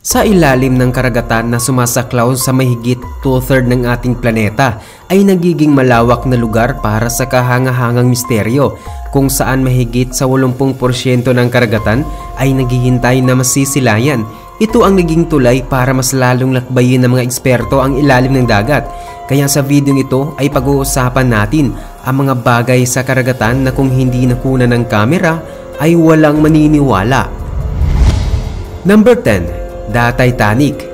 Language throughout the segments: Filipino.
Sa ilalim ng karagatan na sumasaklaw sa mahigit 2/3 ng ating planeta ay nagiging malawak na lugar para sa kahangahangang misteryo kung saan mahigit sa 80% ng karagatan ay naghihintay na masisilayan. Ito ang naging tulay para mas lalong lakbayin ng mga eksperto ang ilalim ng dagat. Kaya sa video ito ay pag-uusapan natin ang mga bagay sa karagatan na kung hindi nakunan ng kamera ay walang maniniwala. Number 10. The Titanic.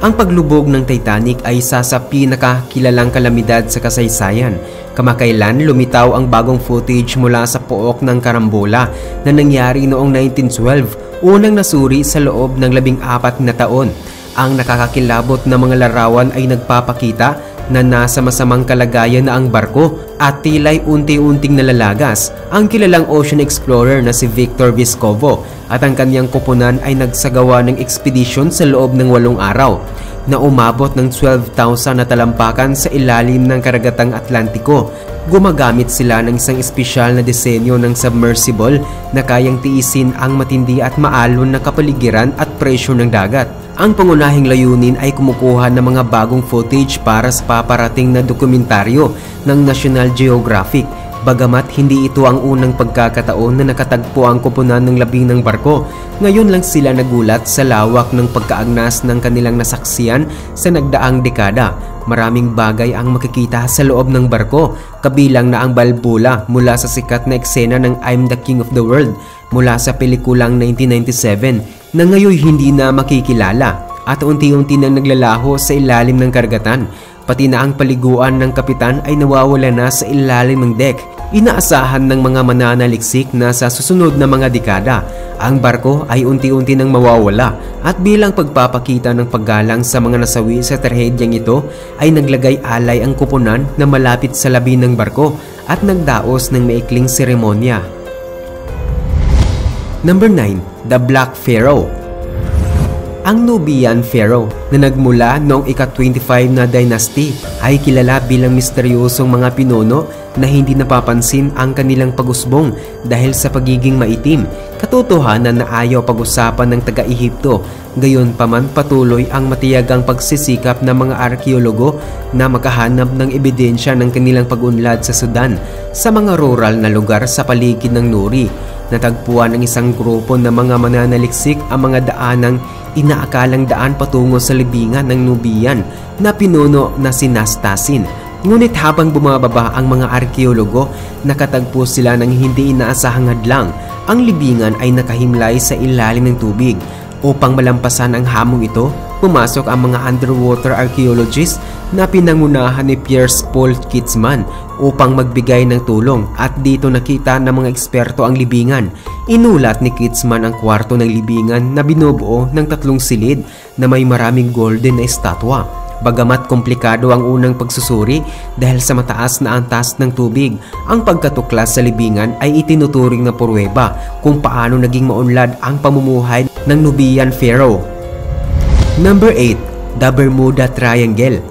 Ang paglubog ng Titanic ay isa sa pinakakilalang kalamidad sa kasaysayan. Kamakailan lumitaw ang bagong footage mula sa pook ng karambola na nangyari noong 1912, unang nasuri sa loob ng 14 na taon. Ang nakakakilabot na mga larawan ay nagpapakita na nasa masamang kalagayan na ang barko at tila'y unti-unting nalalagas. Ang kilalang ocean explorer na si Victor Vescovo at ang kanyang koponan ay nagsagawa ng ekspedisyon sa loob ng 8 araw na umabot ng 12,000 na talampakan sa ilalim ng karagatang Atlantiko. Gumagamit sila ng isang espesyal na disenyo ng submersible na kayang tiisin ang matindi at maalon na kapaligiran at presyo ng dagat. Ang pangunahing layunin ay kumukuha ng mga bagong footage para sa paparating na dokumentaryo ng National Geographic. Bagamat hindi ito ang unang pagkakataon na nakatagpo ang koponan ng labing ng barko, ngayon lang sila nagulat sa lawak ng pagkaagnas ng kanilang nasaksiyan sa nagdaang dekada. Maraming bagay ang makikita sa loob ng barko, kabilang na ang balbula mula sa sikat na eksena ng I'm the King of the World mula sa pelikulang 1997 na ngayon hindi na makikilala at unti-unti nang naglalaho sa ilalim ng karagatan. Pati na ang paliguan ng kapitan ay nawawala na sa ilalim ng deck. Inaasahan ng mga mananaliksik na sa susunod na mga dekada, ang barko ay unti-unti nang mawawala at bilang pagpapakita ng paggalang sa mga nasawi sa trahedyang ito ay naglagay alay ang koponan na malapit sa labi ng barko at nagdaos ng maikling seremonya. Number 9. The Black Pharaoh. Ang Nubian Pharaoh na nagmula noong ika-25 na dynasty ay kilala bilang misteryosong mga pinuno na hindi napapansin ang kanilang pag-usbong dahil sa pagiging maitim. Katotohanan na ayaw pag-usapan ng taga-Ehipto. Gayon pa man patuloy ang matiyagang pagsisikap ng mga arkeologo na makahanap ng ebidensya ng kanilang pag-unlad sa Sudan sa mga rural na lugar sa paligid ng Nuri. Natagpuan ng isang grupo ng mga mananaliksik ang mga daanang inaakalang daan patungo sa libingan ng Nubian na pinuno na si Nastasin. Ngunit habang bumababa ang mga arkeologo, nakatagpo sila ng hindi inaasahang hadlang. Ang libingan ay nakahimlay sa ilalim ng tubig. Upang malampasan ang hamong ito, pumasok ang mga underwater archaeologists na pinangunahan ni Piers Paul Kitzman upang magbigay ng tulong at dito nakita ng mga eksperto ang libingan. Inulat ni Kitzman ang kwarto ng libingan na binubuo ng 3 silid na may maraming golden na estatwa. Bagamat komplikado ang unang pagsusuri dahil sa mataas na antas ng tubig, ang pagkatuklas sa libingan ay itinuturing na pruweba kung paano naging maunlad ang pamumuhay ng Nubian Pharaoh. Number 8. The Bermuda Triangle.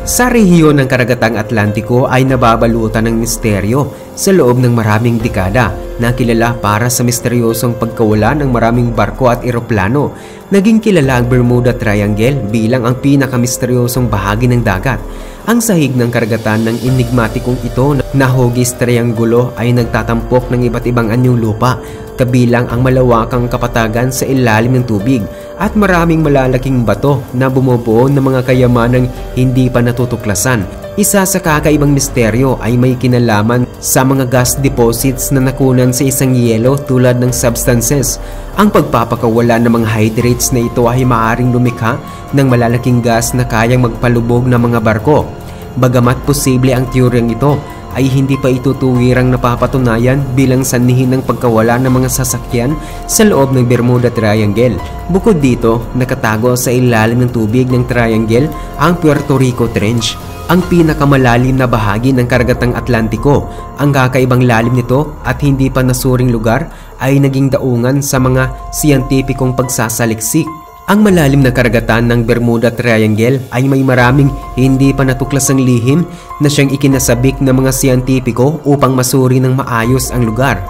Sa rehiyon ng karagatang Atlantiko ay nababalutan ng misteryo sa loob ng maraming dekada na kilala para sa misteryosong pagkawala ng maraming barko at eroplano. Naging kilala ang Bermuda Triangle bilang ang pinakamisteryosong bahagi ng dagat. Ang sahig ng karagatan ng enigmatikong ito na hugis triangulo ay nagtatampok ng iba't ibang anyong lupa, kabilang ang malawakang kapatagan sa ilalim ng tubig at maraming malalaking bato na bumubuo ng mga kayamanang hindi pa natutuklasan. Isa sa kakaibang misteryo ay may kinalaman sa mga gas deposits na nakunan sa isang yelo tulad ng substances. Ang pagpapakawala ng mga hydrates na ito ay maaaring lumikha ng malalaking gas na kayang magpalubog ng mga barko. Bagamat posible ang teoryang ito, ay hindi pa itutuwirang napapatunayan bilang sanhi ng pagkawala ng mga sasakyan sa loob ng Bermuda Triangle. Bukod dito, nakatago sa ilalim ng tubig ng triangle ang Puerto Rico Trench, ang pinakamalalim na bahagi ng karagatang Atlantiko. Ang kakaibang lalim nito at hindi pa nasuring lugar ay naging daungan sa mga siyentipikong pagsasaliksik. Ang malalim na karagatan ng Bermuda Triangle ay may maraming hindi pa natuklasang lihim na siyang ikinasabik ng mga siyentipiko upang masuri ng maayos ang lugar.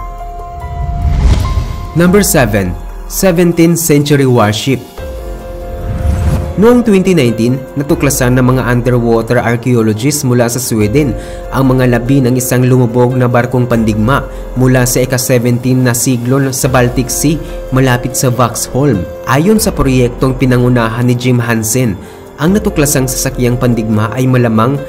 Number 7. 17th century warship. Noong 2019, natuklasan ng mga underwater archaeologists mula sa Sweden ang mga labi ng isang lumubog na barkong pandigma mula sa ika-17 na siglo sa Baltic Sea malapit sa Vaxholm. Ayon sa proyektong pinangunahan ni Jim Hansen, ang natuklasang sasakyang pandigma ay malamang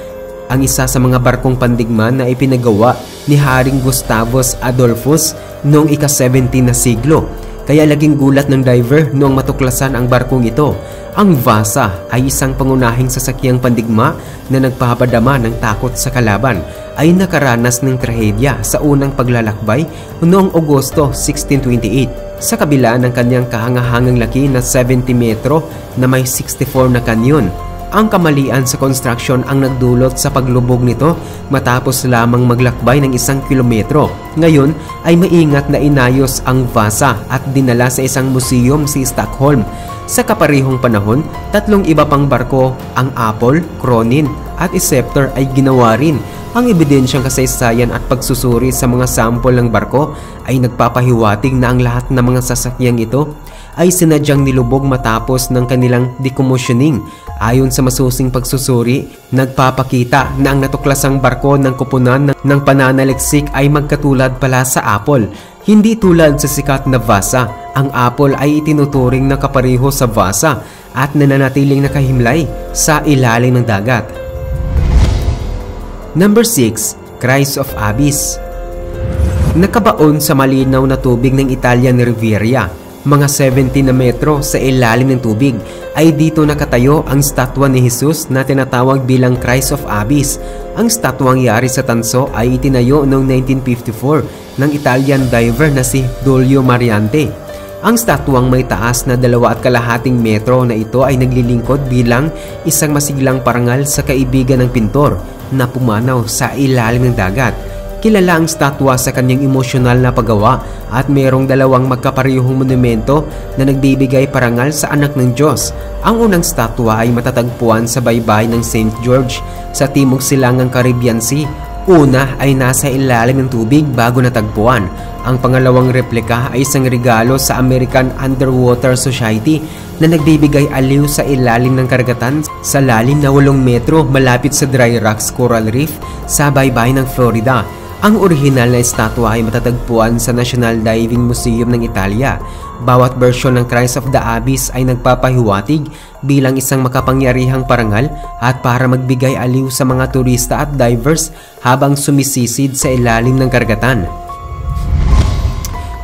ang isa sa mga barkong pandigma na ipinagawa ni Haring Gustavus Adolphus noong ika-17 na siglo. Kaya laging gulat ng diver noong matuklasan ang barkong ito. Ang Vasa ay isang pangunahing sasakyang pandigma na nagpapadama ng takot sa kalaban, ay nakaranas ng trahedya sa unang paglalakbay noong Agosto 1628. Sa kabila ng kanyang kahangahangang laki na 70 metro na may 64 na kanyon, ang kamalian sa construction ang nagdulot sa paglubog nito matapos lamang maglakbay ng 1 kilometro. Ngayon ay maingat na inayos ang Vasa at dinala sa isang museum sa Stockholm. Sa kaparehong panahon, 3 iba pang barko, ang Apple, Cronin at Scepter ay ginawa rin. Ang ebidensyang kasaysayan at pagsusuri sa mga sampol ng barko ay nagpapahiwatig na ang lahat ng mga sasakyang ito ay sinadyang nilubog matapos ng kanilang decommissioning. Ayon sa masusing pagsusuri, nagpapakita na ang natuklasang barko ng kupunan ng pananaliksik ay magkatulad pala sa Apple. Hindi tulad sa sikat na Vasa, ang Apple ay itinuturing na kapareho sa Vasa at nananatiling nakahimlay sa ilalim ng dagat. Number 6. Cries of Abyss. Nakabaon sa malinaw na tubig ng Italian Riviera, mga 70 na metro sa ilalim ng tubig, ay dito nakatayo ang statwa ni Jesus na tinatawag bilang Cries of Abyss. Ang statwang yari sa tanso ay itinayo noong 1954 ng Italian diver na si Giulio Mariante. Ang statwang may taas na 2.5 metro na ito ay naglilingkod bilang isang masiglang parangal sa kaibigan ng pintor na pumanaw sa ilalim ng dagat. Kilala ang statwa sa kanyang emosyonal na paggawa at mayroong 2 magkaparehong monumento na nagbibigay parangal sa anak ng Diyos. Ang unang statwa ay matatagpuan sa baybay ng St. George sa timog silangang Caribbean Sea. Una ay nasa ilalim ng tubig bago natagpuan. Ang pangalawang replika ay isang regalo sa American Underwater Society na nagbibigay aliw sa ilalim ng karagatan sa lalim na 8 metro malapit sa Dry Rocks Coral Reef sa baybay ng Florida. Ang orihinal na estatwa ay matatagpuan sa National Diving Museum ng Italia. Bawat bersyon ng Cries of the Abyss ay nagpapahiwatig bilang isang makapangyarihang parangal at para magbigay aliw sa mga turista at divers habang sumisisid sa ilalim ng karagatan.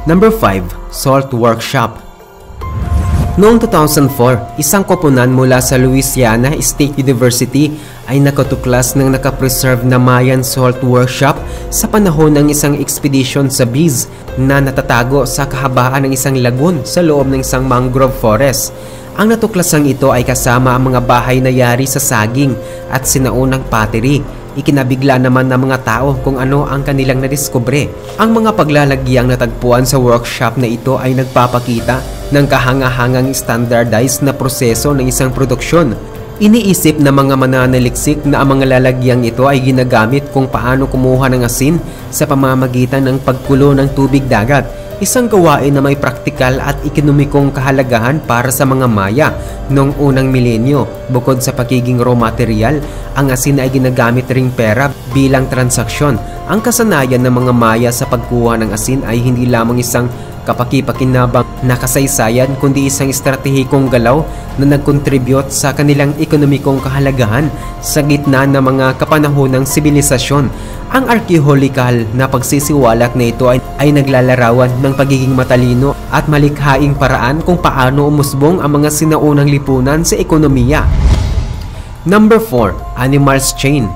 Number 5. Salt Workshop. Noong 2004, isang koponan mula sa Louisiana State University ay nakatuklas ng nakapreserve na Mayan salt workshop sa panahon ng isang expedition sa Belize na natatago sa kahabaan ng isang lagoon sa loob ng isang mangrove forest. Ang natuklasang ito ay kasama ang mga bahay na yari sa saging at sinaunang pottery. Ikinabigla naman ng mga tao kung ano ang kanilang nadiskubre. Ang mga paglalagyang natagpuan sa workshop na ito ay nagpapakita ng kahangahangang standardized na proseso ng isang produksyon. Iniisip ng mga mananaliksik na ang mga lalagyang ito ay ginagamit kung paano kumuha ng asin sa pamamagitan ng pagkulo ng tubig dagat. Isang gawain na may praktikal at ekonomikong kahalagahan para sa mga Maya noong unang milenyo. Bukod sa pagiging raw material, ang asin ay ginagamit ring pera bilang transaksyon. Ang kasanayan ng mga Maya sa pagkuha ng asin ay hindi lamang isang kapaki-pakinabang na kasaysayan kundi isang estratehikong galaw na nag-contribute sa kanilang ekonomikong kahalagahan sa gitna ng mga kapanahonang sibilisasyon. Ang archaeological na pagsisiwalat na ito ay naglalarawan ng pagiging matalino at malikhaing paraan kung paano umusbong ang mga sinaunang lipunan sa ekonomiya. Number 4. Animals Chain.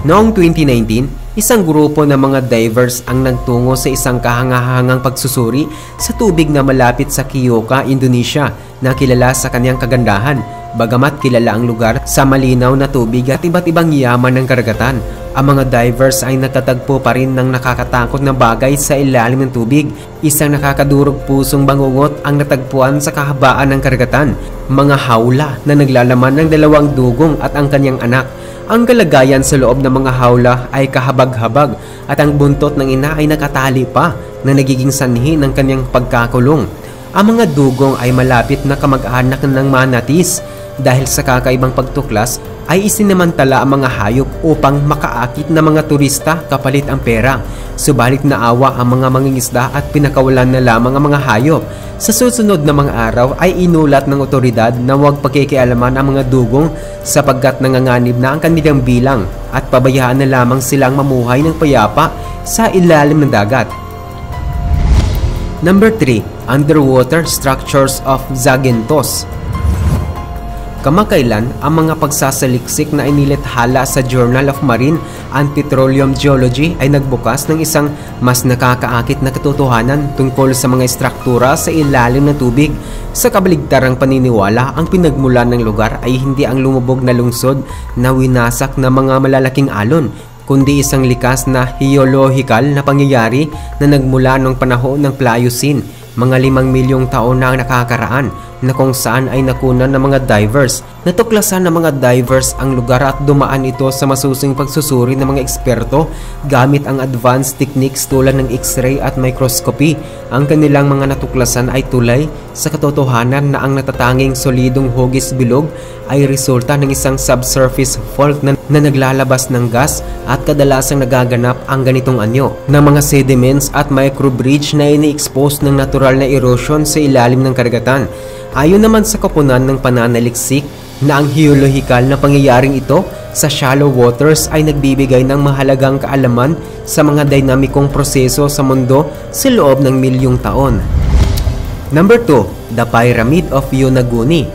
Noong 2019, isang grupo ng mga divers ang nagtungo sa isang kahangahangang pagsusuri sa tubig na malapit sa Kyoka, Indonesia na kilala sa kanyang kagandahan. Bagamat kilala ang lugar sa malinaw na tubig at iba't ibang yaman ng karagatan, ang mga divers ay nakatagpo pa rin ng nakakatakot na bagay sa ilalim ng tubig. Isang nakakadurog pusong bangungot ang natagpuan sa kahabaan ng karagatan. Mga hawla na naglalaman ng 2 dugong at ang kanyang anak. Ang kalagayan sa loob ng mga hawla ay kahabag-habag at ang buntot ng ina ay nakatali pa na nagiging sanhi ng kanyang pagkakulong. Ang mga dugong ay malapit na kamag-anak ng manatis. Dahil sa kakaibang pagtuklas ay isinamantala ang mga hayop upang makaakit na mga turista kapalit ang pera. Subalit naawa ang mga mangingisda at pinakawalan na lamang ang mga hayop. Sa susunod na mga araw ay inulat ng otoridad na huwag pakikialaman ang mga dugong sapagkat nanganganib na ang kanilang bilang at pabayaan na lamang silang mamuhay ng payapa sa ilalim ng dagat. Number 3. Underwater Structures of Zakynthos. Kamakailan, ang mga pagsasaliksik na inilathala sa Journal of Marine and Petroleum Geology ay nagbukas ng isang mas nakakaakit na katotohanan tungkol sa mga estruktura sa ilalim ng tubig. Sa kabaligtarang paniniwala, ang pinagmulan ng lugar ay hindi ang lumubog na lungsod na winasak ng mga malalaking alon, kundi isang likas na geological na pangyayari na nagmula noong panahon ng Pliocene, mga 5 milyong taon na ang nakakaraan, na kung saan ay nakunan ng mga divers. Natuklasan ng mga divers ang lugar at dumaan ito sa masusing pagsusuri ng mga eksperto gamit ang advanced techniques tulad ng X-ray at microscopy. Ang kanilang mga natuklasan ay tulay sa katotohanan na ang natatanging solidong hugis bilog ay resulta ng isang subsurface fault na naglalabas ng gas at kadalasang nagaganap ang ganitong anyo ng mga sediments at microbridge na ini-expose ng natural na erosion sa ilalim ng karagatan. Ayon naman sa koponan ng pananaliksik na ang geological na pangyayaring ito sa shallow waters ay nagbibigay ng mahalagang kaalaman sa mga dinamikong proseso sa mundo sa loob ng milyong taon. Number 2. The Pyramid of Yonaguni.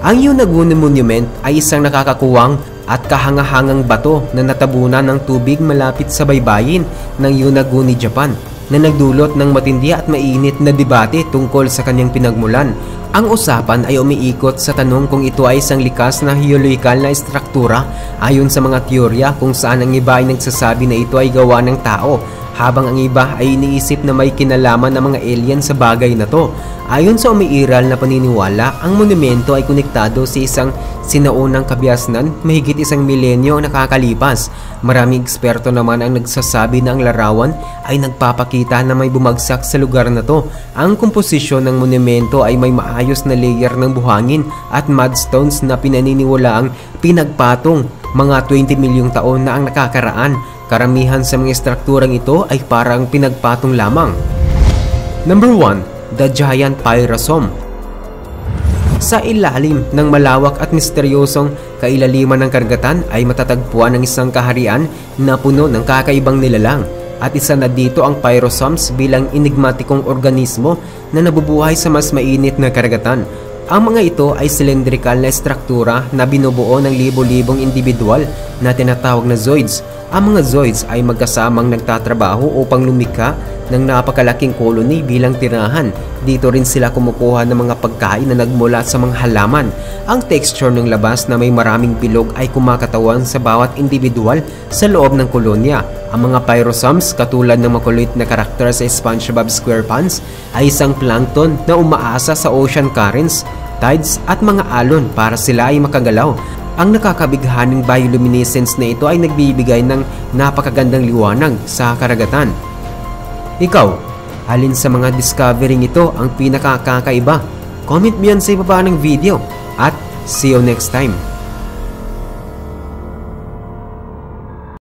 Ang Yonaguni Monument ay isang nakakakuwang at kahangahangang bato na natabunan ng tubig malapit sa baybayin ng Yonaguni, Japan, na nagdulot ng matindi at mainit na debate tungkol sa kanyang pinagmulan. Ang usapan ay umiikot sa tanong kung ito ay isang likas na geological na estruktura ayon sa mga teorya, kung saan ang iba ay nagsasabi na ito ay gawa ng tao, habang ang iba ay iniisip na may kinalaman ng mga alien sa bagay na to. Ayon sa umiiral na paniniwala, ang monumento ay konektado sa isang sinaunang kabiasnan mahigit 1 milenyo ang nakakalipas. Maraming eksperto naman ang nagsasabi na ang larawan ay nagpapakita na may bumagsak sa lugar na to. Ang komposisyon ng monumento ay may maayos na layer ng buhangin at mudstones na pinaniniwalaang pinagpatong mga 20 milyong taon na ang nakakaraan. Karamihan sa mga estrukturang ito ay parang pinagpatong lamang. Number 1. The Giant Pyrosome. Sa ilalim ng malawak at misteryosong kailaliman ng karagatan ay matatagpuan ang isang kaharian na puno ng kakaibang nilalang. At isa na dito ang pyrosomes bilang enigmatikong organismo na nabubuhay sa mas mainit na karagatan. Ang mga ito ay cylindrical na estruktura na binubuo ng libo-libong individual na tinatawag na zoids. Ang mga zoids ay magkasamang nagtatrabaho upang lumikha ng napakalaking colony bilang tirahan. Dito rin sila kumukuha ng mga pagkain na nagmula sa mga halaman. Ang texture ng labas na may maraming bilog ay kumakatawan sa bawat individual sa loob ng kolonya. Ang mga pyrosomes, katulad ng makulit na karakter sa SpongeBob SquarePants, ay isang plankton na umaasa sa ocean currents, tides at mga alon para sila ay makagalaw. Ang nakakabighaning bioluminescence na ito ay nagbibigay ng napakagandang liwanag sa karagatan. Ikaw, alin sa mga discovering ito ang pinakakakaiba? Comment mo yan sa ibaba ng video at see you next time.